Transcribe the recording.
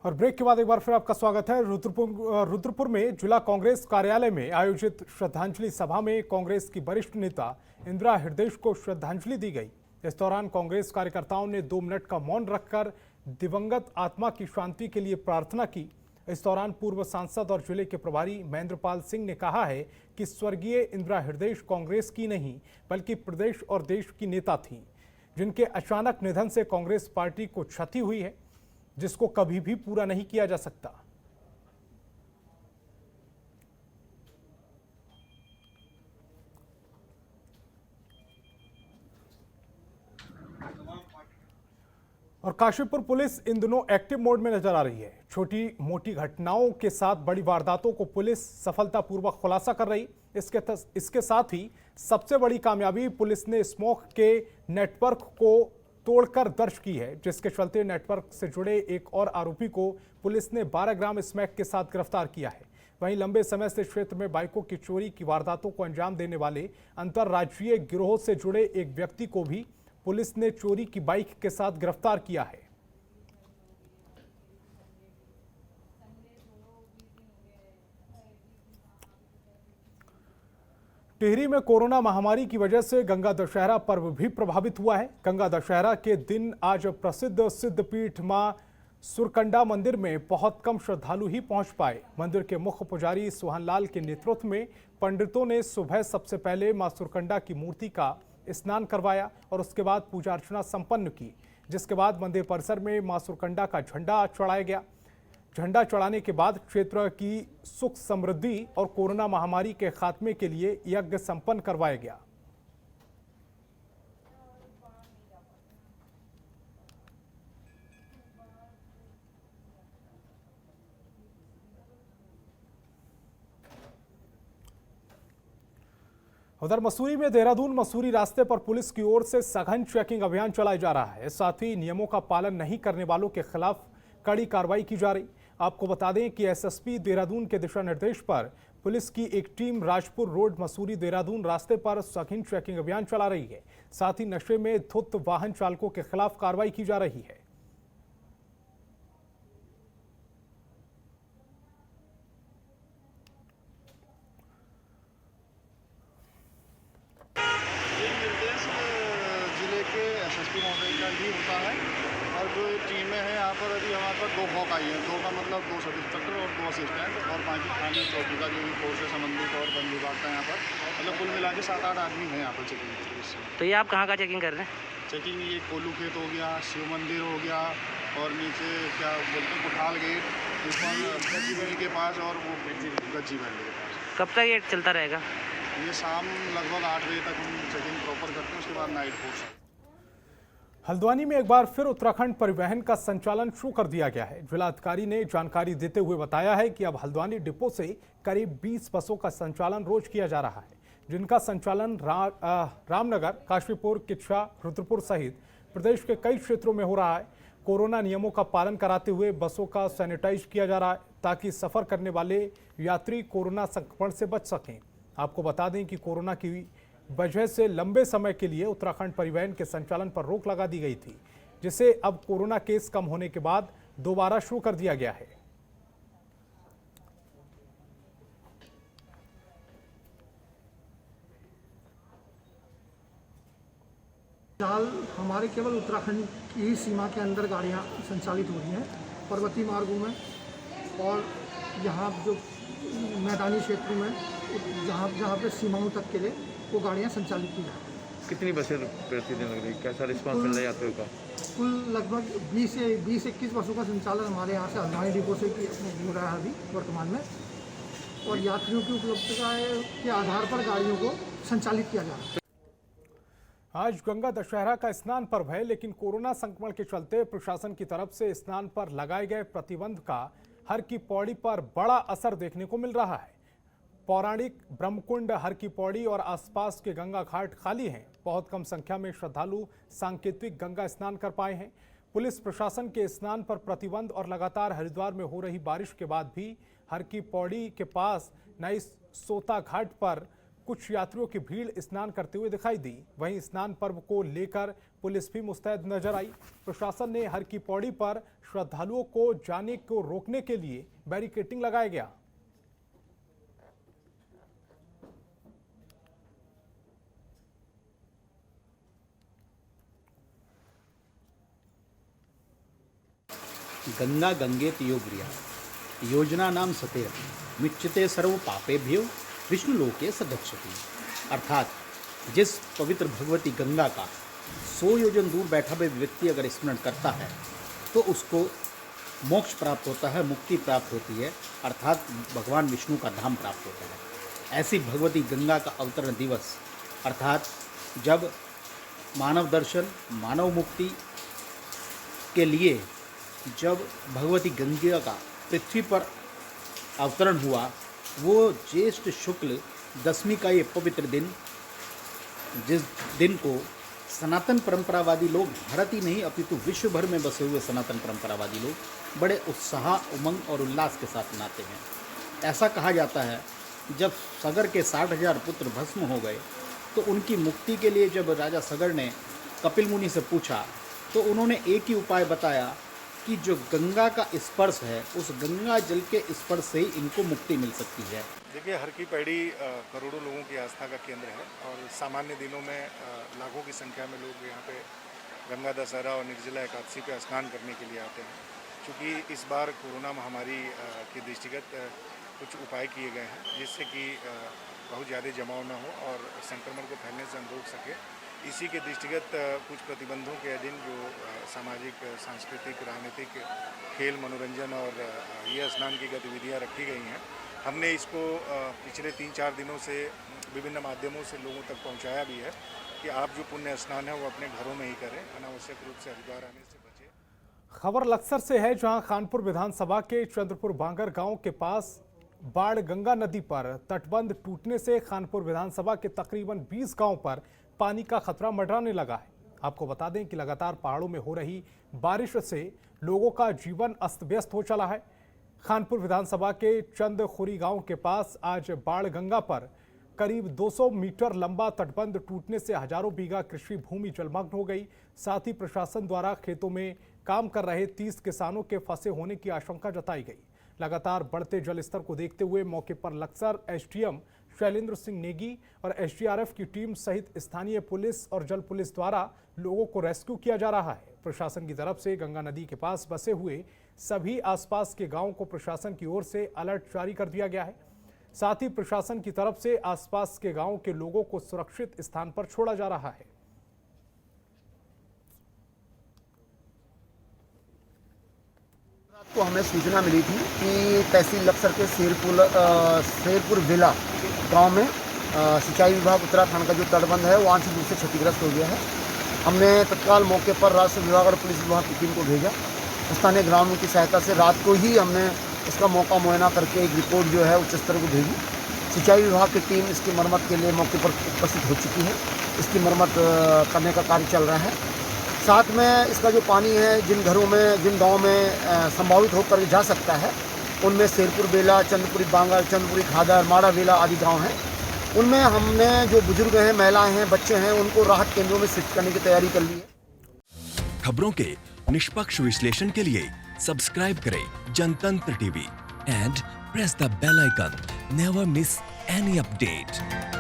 और ब्रेक के बाद एक बार फिर आपका स्वागत है। रुद्रपुर में जिला कांग्रेस कार्यालय में आयोजित श्रद्धांजलि सभा में कांग्रेस की वरिष्ठ नेता इंदिरा हृदय को श्रद्धांजलि दी गई। इस दौरान कांग्रेस कार्यकर्ताओं ने 2 मिनट का मौन रखकर दिवंगत आत्मा की शांति के लिए प्रार्थना की। इस दौरान पूर्व सांसद और जिले के प्रभारी महेंद्रपाल सिंह ने कहा है कि स्वर्गीय इंदिरा हृदय कांग्रेस की नहीं बल्कि प्रदेश और देश की नेता थी, जिनके अचानक निधन से कांग्रेस पार्टी को क्षति हुई है, जिसको कभी भी पूरा नहीं किया जा सकता। और काशीपुर पुलिस इन दिनों एक्टिव मोड में नजर आ रही है। छोटी मोटी घटनाओं के साथ बड़ी वारदातों को पुलिस सफलतापूर्वक खुलासा कर रही। इसके साथ ही सबसे बड़ी कामयाबी पुलिस ने स्मोक के नेटवर्क को तोड़कर दर्ज की है, जिसके चलते नेटवर्क से जुड़े एक और आरोपी को पुलिस ने 12 ग्राम स्मैक के साथ गिरफ्तार किया है। वहीं लंबे समय से क्षेत्र में बाइकों की चोरी की वारदातों को अंजाम देने वाले अंतर्राज्यीय गिरोह से जुड़े एक व्यक्ति को भी पुलिस ने चोरी की बाइक के साथ गिरफ्तार किया है। टिहरी में कोरोना महामारी की वजह से गंगा दशहरा पर्व भी प्रभावित हुआ है। गंगा दशहरा के दिन आज प्रसिद्ध सिद्धपीठ मां सुरकंडा मंदिर में बहुत कम श्रद्धालु ही पहुंच पाए। मंदिर के मुख्य पुजारी सोहनलाल के नेतृत्व में पंडितों ने सुबह सबसे पहले मां सुरकंडा की मूर्ति का स्नान करवाया और उसके बाद पूजा अर्चना संपन्न की, जिसके बाद मंदिर परिसर में मां सुरकंडा का झंडा चढ़ाया गया। झंडा चढ़ाने के बाद क्षेत्र की सुख समृद्धि और कोरोना महामारी के खात्मे के लिए यज्ञ संपन्न करवाया गया। उधर मसूरी में देहरादून मसूरी रास्ते पर पुलिस की ओर से सघन चेकिंग अभियान चलाया जा रहा है। साथ ही नियमों का पालन नहीं करने वालों के खिलाफ कड़ी कार्रवाई की जा रही। आपको बता दें कि एसएसपी देहरादून के दिशा निर्देश पर पुलिस की एक टीम राजपुर रोड मसूरी देहरादून रास्ते पर सघन चेकिंग अभियान चला रही है। साथ ही नशे में धुत वाहन चालकों के खिलाफ कार्रवाई की जा रही है। एसएसपी महोदय का ही होता है और जो टीमें हैं यहाँ पर अभी हमारे पास 2 हॉक आई हैं। 2 का मतलब 2 सब इंस्पेक्टर और 2 असिस्टेंट और 5 थाने चौकी का जो भी फोर्स से संबंधित और वन विभाग का यहाँ पर मतलब कुल मिला के 7-8 आदमी हैं यहाँ पर चेकिंग। तो ये आप कहाँ का चेकिंग कर रहे हैं? चेकिंग ये कोलू खेत हो गया, शिव मंदिर हो गया और नीचे क्या बोलते हैं कुठाल गेट, गज्जी वैली के पास और वो गज्जी वैली के पास। कब तक ये चलता रहेगा? ये शाम लगभग 8 बजे तक हम चेकिंग प्रॉपर करते हैं, उसके बाद नाइट फोर्स। हल्द्वानी में एक बार फिर उत्तराखंड परिवहन का संचालन शुरू कर दिया गया है। जिलाधिकारी ने जानकारी देते हुए बताया है कि अब हल्द्वानी डिपो से करीब 20 बसों का संचालन रोज किया जा रहा है, जिनका संचालन रामनगर, काशीपुर, किच्छा, रुद्रपुर सहित प्रदेश के कई क्षेत्रों में हो रहा है। कोरोना नियमों का पालन कराते हुए बसों का सैनिटाइज किया जा रहा है ताकि सफर करने वाले यात्री कोरोना संक्रमण से बच सकें। आपको बता दें कि कोरोना की वजह से लंबे समय के लिए उत्तराखंड परिवहन के संचालन पर रोक लगा दी गई थी, जिसे अब कोरोना केस कम होने के बाद दोबारा शुरू कर दिया गया है। फिलहाल हमारे केवल उत्तराखंड की ही सीमा के अंदर गाड़ियां संचालित हो रही हैं, पर्वतीय मार्गों में और यहाँ जो मैदानी क्षेत्रों में जहाँ पे सीमाओं तक के लिए वो गाड़ियाँ संचालित की जाती हैं। कितनी बसें प्रतिदिन लग रही है? कैसा रिस्पांस मिल रहा है यात्रियों का? कुल लगभग 20-21 बसों का संचालन हमारे यहाँ से हल्द्वानी डिपो से हो रहा है अभी वर्तमान में, और यात्रियों की उपलब्धता के आधार पर गाड़ियों को संचालित किया जा रहा है। आज गंगा दशहरा का स्नान पर्व है, लेकिन कोरोना संक्रमण के चलते प्रशासन की तरफ से स्नान पर लगाए गए प्रतिबंध का हर की पौड़ी पर बड़ा असर देखने को मिल रहा है। पौराणिक ब्रह्मकुंड, हर की पौड़ी और आसपास के गंगा घाट खाली हैं। बहुत कम संख्या में श्रद्धालु सांकेतिक गंगा स्नान कर पाए हैं। पुलिस प्रशासन के स्नान पर प्रतिबंध और लगातार हरिद्वार में हो रही बारिश के बाद भी हर की पौड़ी के पास नई सोता घाट पर कुछ यात्रियों की भीड़ स्नान करते हुए दिखाई दी। वहीं स्नान पर्व को लेकर पुलिस भी मुस्तैद नजर आई। प्रशासन ने हर की पौड़ी पर श्रद्धालुओं को जाने को रोकने के लिए बैरिकेडिंग लगाया गया। गंगा गंगेत योगिया योजना नाम सतेर मिच्यते सर्व पापेभ्यो विष्णुलोके सदक्षति। अर्थात जिस पवित्र भगवती गंगा का 100 योजन दूर बैठा हुआ व्यक्ति अगर स्मरण करता है तो उसको मोक्ष प्राप्त होता है, मुक्ति प्राप्त होती है, अर्थात भगवान विष्णु का धाम प्राप्त होता है। ऐसी भगवती गंगा का अवतरण दिवस अर्थात जब मानव दर्शन, मानव मुक्ति के लिए जब भगवती गंगा का पृथ्वी पर अवतरण हुआ, वो ज्येष्ठ शुक्ल दशमी का ये पवित्र दिन, जिस दिन को सनातन परंपरावादी लोग, भारत ही नहीं अपितु विश्व भर में बसे हुए सनातन परंपरावादी लोग बड़े उत्साह, उमंग और उल्लास के साथ मनाते हैं। ऐसा कहा जाता है जब सगर के 60,000 पुत्र भस्म हो गए तो उनकी मुक्ति के लिए जब राजा सगर ने कपिल मुनि से पूछा तो उन्होंने एक ही उपाय बताया कि जो गंगा का स्पर्श है, उस गंगा जल के स्पर्श से ही इनको मुक्ति मिल सकती है। देखिए, हर की पैड़ी करोड़ों लोगों की आस्था का केंद्र है और सामान्य दिनों में लाखों की संख्या में लोग यहाँ पे गंगा दशहरा और निर्जला एकादशी पे स्नान करने के लिए आते हैं। क्योंकि इस बार कोरोना महामारी के दृष्टिगत कुछ उपाय किए गए हैं जिससे कि बहुत ज़्यादा जमाव न हो और संक्रमण को फैलने से हम रोक सके। इसी के दृष्टिगत कुछ प्रतिबंधों के अधीन जो सामाजिक, सांस्कृतिक, राजनीतिक, खेल, मनोरंजन और ये स्नान की गतिविधियां रखी गई हैं, हमने इसको पिछले 3-4 दिनों से विभिन्न माध्यमों से लोगों तक पहुंचाया भी है कि आप जो पुण्य स्नान है वो अपने घरों में ही करें, अनावश्यक रूप से हरिद्वार आने से बचें। खबर लक्सर से है, जहां खानपुर विधानसभा के चंद्रपुर बांगर गांव के पास बाढ़ गंगा नदी पर तटबंध टूटने से खानपुर विधानसभा के तकरीबन 20 गांव पर पानी का खतरा मंडराने लगा है। आपको बता दें कि लगातार पहाड़ों में हो रही बारिश से लोगों का जीवन अस्त व्यस्त हो चला है। खानपुर विधानसभा के चंदखुरी गांव के पास आज बाढ़ गंगा पर करीब 200 मीटर लंबा तटबंध टूटने से हजारों बीघा कृषि भूमि जलमग्न हो गई। साथ ही प्रशासन द्वारा खेतों में काम कर रहे 30 किसानों के फंसे होने की आशंका जताई गई। लगातार बढ़ते जलस्तर को देखते हुए मौके पर लक्सर एसडीएम शैलेंद्र सिंह नेगी और एसडीआरएफ की टीम सहित स्थानीय पुलिस और जल पुलिस द्वारा लोगों को रेस्क्यू किया जा रहा है। प्रशासन की तरफ से गंगा नदी के पास बसे हुए सभी आसपास के गांवों को प्रशासन की ओर से अलर्ट जारी कर दिया गया है। साथ ही प्रशासन की तरफ से आसपास के गांवों के लोगों को सुरक्षित स्थान पर छोड़ा जा रहा है। को हमें सूचना मिली थी कि तहसील लक्सर के शेरपुर विला गांव में सिंचाई विभाग उत्तराखंड का जो तटबंध है वो आंशिक रूप से क्षतिग्रस्त हो गया है। हमने तत्काल मौके पर राजस्व विभाग और पुलिस विभाग की टीम को भेजा। स्थानीय ग्रामीणों की सहायता से रात को ही हमने इसका मौका मुआयना करके एक रिपोर्ट जो है उच्च स्तर को भेजी। सिंचाई विभाग की टीम इसकी मरम्मत के लिए मौके पर उपस्थित हो चुकी है। इसकी मरम्मत करने का कार्य चल रहा है। साथ में इसका जो पानी है जिन घरों में, जिन गाँव में संभावित होकर जा सकता है, उनमें शेरपुर बेला, चंद्रपुरी बांगर, चंद्रपुरी खादर, माड़ा बेला आदि गांव हैं। उनमें हमने जो बुजुर्ग हैं, महिलाएं हैं, बच्चे हैं, उनको राहत केंद्रों में शिफ्ट करने की तैयारी कर ली है। खबरों के निष्पक्ष विश्लेषण के लिए सब्सक्राइब करें Jantantra TV and press the bell icon. Never miss any update.